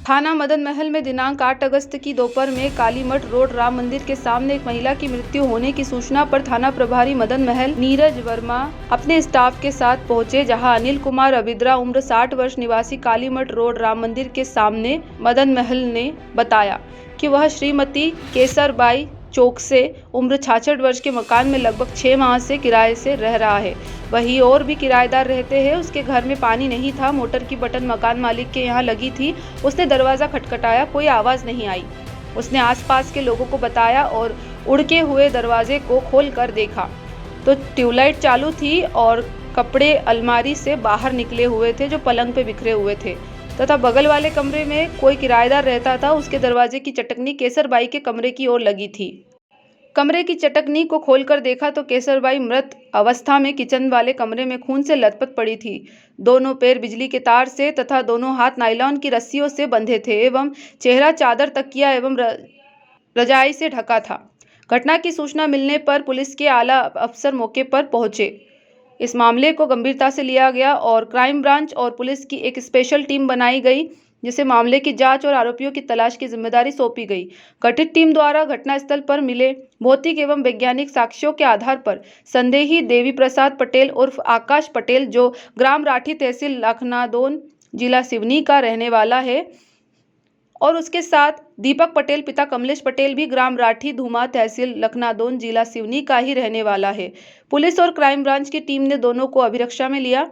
थाना मदन महल में दिनांक 8 अगस्त की दोपहर में कालीमठ रोड राम मंदिर के सामने एक महिला की मृत्यु होने की सूचना पर थाना प्रभारी मदन महल नीरज वर्मा अपने स्टाफ के साथ पहुंचे, जहां अनिल कुमार अबिद्रा उम्र 60 वर्ष निवासी कालीमठ रोड राम मंदिर के सामने मदन महल ने बताया कि वह श्रीमती केसरबाई चौकसे उम्र 66 वर्ष के मकान में लगभग 6 माह से किराए से रह रहा है। वहीं और भी किराएदार रहते हैं। उसके घर में पानी नहीं था। मोटर की बटन मकान मालिक के यहाँ लगी थी। उसने दरवाज़ा खटखटाया, कोई आवाज़ नहीं आई। उसने आसपास के लोगों को बताया और उड़के हुए दरवाजे को खोल कर देखा तो ट्यूबलाइट चालू थी और कपड़े अलमारी से बाहर निकले हुए थे जो पलंग पे बिखरे हुए थे तथा बगल वाले कमरे में कोई किराएदार रहता था। उसके दरवाजे की चटकनी केसरबाई के कमरे की ओर लगी थी। कमरे की चटकनी को खोलकर देखा तो केसरबाई मृत अवस्था में किचन वाले कमरे में खून से लथपथ पड़ी थी। दोनों पैर बिजली के तार से तथा दोनों हाथ नायलॉन की रस्सियों से बंधे थे एवं चेहरा चादर, तकिया एवं रजाई से ढका था। घटना की सूचना मिलने पर पुलिस के आला अफसर मौके पर पहुंचे। इस मामले को गंभीरता से लिया गया और क्राइम ब्रांच और पुलिस की एक स्पेशल टीम बनाई गई, जिसे मामले की जांच और आरोपियों की तलाश की जिम्मेदारी सौंपी गई। गठित टीम द्वारा घटनास्थल पर मिले भौतिक एवं वैज्ञानिक साक्ष्यों के आधार पर संदेही देवी प्रसाद पटेल उर्फ आकाश पटेल, जो ग्राम राठी तहसील लखनादौन जिला सिवनी का रहने वाला है, और उसके साथ दीपक पटेल पिता कमलेश पटेल भी ग्राम राठी धुमा तहसील लखनादौन जिला सिवनी का ही रहने वाला है। पुलिस और क्राइम ब्रांच की टीम ने दोनों को अभिरक्षा में लिया।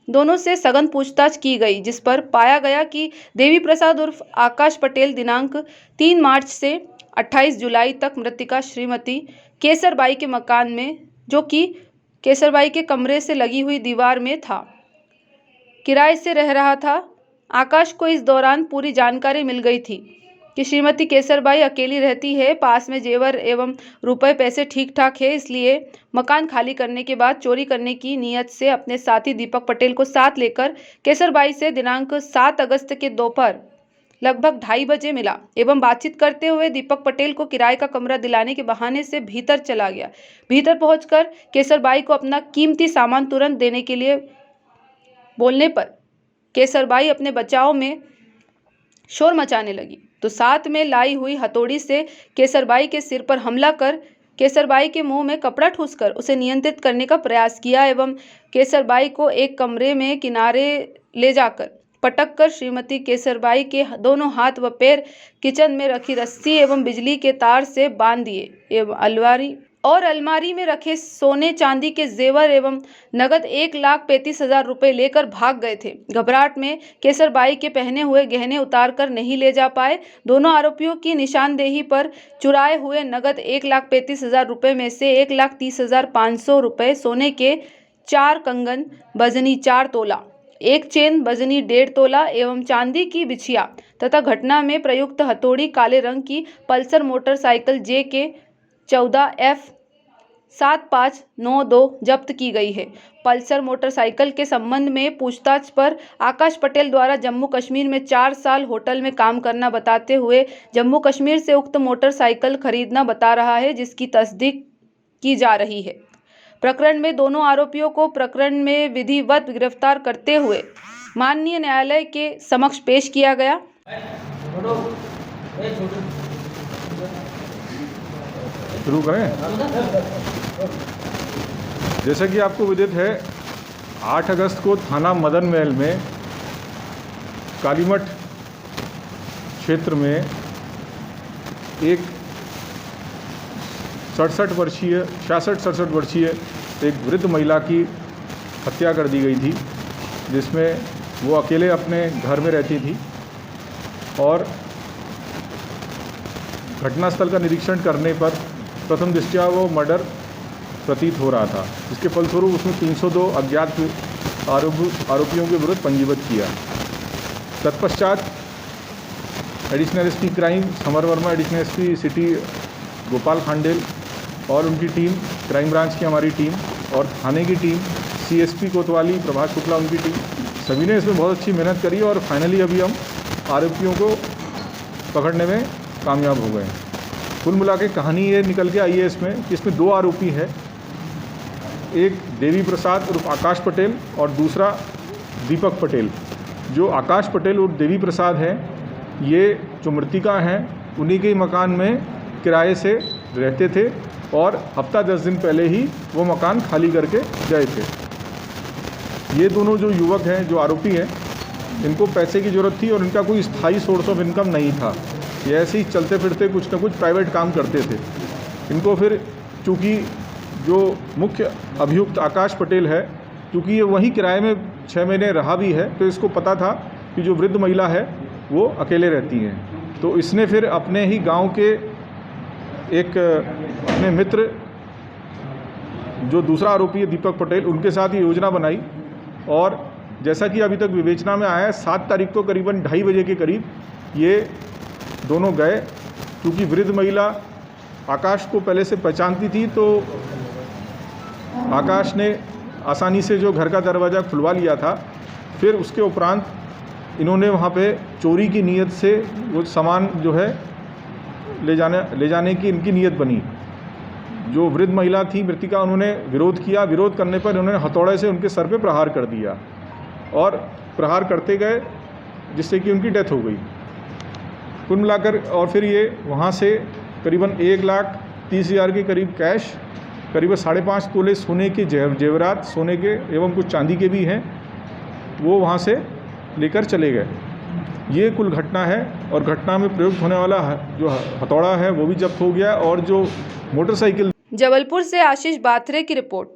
दोनों से सघन पूछताछ की गई, जिस पर पाया गया कि देवी प्रसाद उर्फ आकाश पटेल दिनांक 3 मार्च से 28 जुलाई तक मृतिका श्रीमती केसरबाई के मकान में, जो कि केसरबाई के कमरे से लगी हुई दीवार में था, किराए से रह रहा था। आकाश को इस दौरान पूरी जानकारी मिल गई थी कि श्रीमती केसरबाई अकेली रहती है, पास में जेवर एवं रुपए पैसे ठीक ठाक है, इसलिए मकान खाली करने के बाद चोरी करने की नीयत से अपने साथी दीपक पटेल को साथ लेकर केसरबाई से दिनांक 7 अगस्त के दोपहर लगभग 2:30 बजे मिला एवं बातचीत करते हुए दीपक पटेल को किराए का कमरा दिलाने के बहाने से भीतर चला गया। भीतर पहुंचकर केसरबाई को अपना कीमती सामान तुरंत देने के लिए बोलने पर केसरबाई अपने बचाव में शोर मचाने लगी तो साथ में लाई हुई हथौड़ी से केसरबाई के सिर पर हमला कर केसरबाई के मुंह में कपड़ा ठूसकर उसे नियंत्रित करने का प्रयास किया एवं केसरबाई को एक कमरे में किनारे ले जाकर पटक कर श्रीमती केसरबाई के दोनों हाथ व पैर किचन में रखी रस्सी एवं बिजली के तार से बांध दिए एवं अलमारी में रखे सोने चांदी के जेवर एवं नगद 1,35,000 रुपये लेकर भाग गए थे। घबराहट में केसरबाई के पहने हुए गहने उतार कर नहीं ले जा पाए। दोनों आरोपियों की निशानदेही पर चुराए हुए नगद 1,35,000 रुपये में से 1,30,500 रुपये, सोने के 4 कंगन वजनी 4 तोला, एक चेन वजनी 1.5 तोला एवं चांदी की बिछिया तथा घटना में प्रयुक्त हथौड़ी काले रंग की पल्सर मोटरसाइकिल JK 14F7592 जब्त की गई है। पल्सर मोटरसाइकिल के संबंध में पूछताछ पर आकाश पटेल द्वारा जम्मू कश्मीर में 4 साल होटल में काम करना बताते हुए जम्मू कश्मीर से उक्त मोटरसाइकिल खरीदना बता रहा है, जिसकी तस्दीक की जा रही है। प्रकरण में दोनों आरोपियों को प्रकरण में विधिवत गिरफ्तार करते हुए माननीय न्यायालय के समक्ष पेश किया गया। शुरू करें। जैसा कि आपको विदित है, 8 अगस्त को थाना मदन महल में कालीमठ क्षेत्र में एक 66 वर्षीय एक वृद्ध महिला की हत्या कर दी गई थी, जिसमें वो अकेले अपने घर में रहती थी और घटनास्थल का निरीक्षण करने पर प्रथम दृष्टया वो मर्डर प्रतीत हो रहा था, जिसके फलस्वरूप उसमें 302 अज्ञात आरोपियों के विरुद्ध पंजीबद्ध किया। तत्पश्चात additional SP crime summer Verma, additional SP city Gopal Khandel और उनकी टीम, क्राइम ब्रांच की हमारी टीम और थाने की टीम, CSP कोतवाली प्रभाष शुक्ला उनकी टीम, सभी ने इसमें बहुत अच्छी मेहनत करी और फाइनली अभी हम आरोपियों को पकड़ने में कामयाब हो गए। कुल मिला के कहानी ये निकल के आई है इसमें कि इसमें 2 आरोपी है, एक देवी प्रसाद उर्फ आकाश पटेल और दूसरा दीपक पटेल। जो आकाश पटेल उर्फ देवी प्रसाद है, ये जो मृतिका हैं उन्हीं के मकान में किराए से रहते थे और हफ्ता 10 दिन पहले ही वो मकान खाली करके गए थे। ये दोनों जो युवक हैं, जो आरोपी हैं, इनको पैसे की ज़रूरत थी और इनका कोई स्थायी सोर्स ऑफ इनकम नहीं था। ये ऐसे ही चलते फिरते कुछ ना कुछ प्राइवेट काम करते थे। इनको फिर चूँकि जो मुख्य अभियुक्त आकाश पटेल है, क्योंकि ये वहीं किराए में 6 महीने रहा भी है, तो इसको पता था कि जो वृद्ध महिला है वो अकेले रहती हैं। तो इसने फिर अपने ही गांव के एक अपने मित्र, जो दूसरा आरोपी है दीपक पटेल, उनके साथ ये योजना बनाई और जैसा कि अभी तक विवेचना में आया है, 7 तारीख को करीबन 2:30 बजे के करीब ये दोनों गए। क्योंकि वृद्ध महिला आकाश को पहले से पहचानती थी, तो आकाश ने आसानी से जो घर का दरवाज़ा खुलवा लिया था। फिर उसके उपरांत इन्होंने वहाँ पे चोरी की नीयत से वो सामान जो है ले जाने की इनकी नीयत बनी। जो वृद्ध महिला थी मृतिका, उन्होंने विरोध किया। विरोध करने पर उन्होंने हथौड़े से उनके सर पे प्रहार कर दिया और प्रहार करते गए, जिससे कि उनकी डेथ हो गई। कुल मिलाकर और फिर ये वहाँ से करीबन 1,30,000 के करीब कैश, करीबन 5.5 तोले सोने के जेवरात, सोने के एवं कुछ चांदी के भी हैं, वो वहाँ से लेकर चले गए। ये कुल घटना है और घटना में प्रयुक्त होने वाला जो हथौड़ा है वो भी जब्त हो गया और जो मोटरसाइकिल। जबलपुर से आशीष बाथरे की रिपोर्ट।